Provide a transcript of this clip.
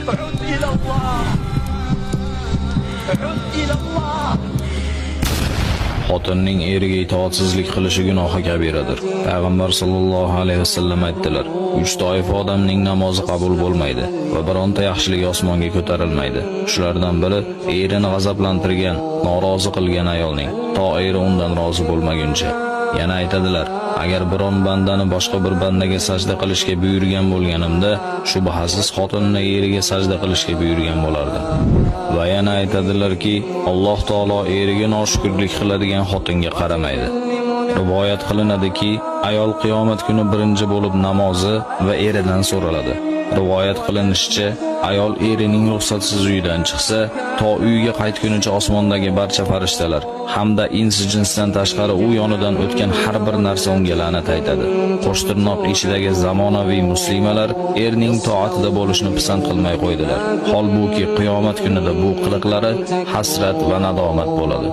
عد إلى الله عد إلى الله. Xotinning eriga itoatsizlik qilishi gunohi kabiradir. Payg'ambar sollallohu alayhi vasallam aytdilar: 3 toifa odamning namozi qabul bo'lmaydi va bironta yaxshilik osmonga ko'tarilmaydi. Shulardan biri erini g'azablantirgan, norozi qilgan ayolning, to eri undan rozi bo'lmaguncha. Yana aytadilar: agar biron bandani boshqa bir bandaga sajda qilishga buyurgan bo'lganimda, shubhasiz xotinni eriga sajda qilishga buyurgan bo'lardim. Va yana aytadilarki, Alloh taolo eriga noshukrlik qiladigan xotinga qaramaydi. Rivoyat qilinadiki, ayol qiyomat kuni birinchi bo'lib namozi va eridan so'raladi. Rivoyat qilinishicha, ayol erining ruxsatsiz uyidan chiqsa, to uyiga qaytgunicha osmondagi barcha farishtalar hamda insi jinsdan tashqari u yonidan o'tgan har bir narsa unga la'nat aytadi. Qo'shtirnoq ishidagi zamonaviy muslimalar erning toatida bo'lishni pisand qilmay qo'ydilar. Holbuki qiyomat kunida bu qiliqlari hasrat va nadomat bo'ladi.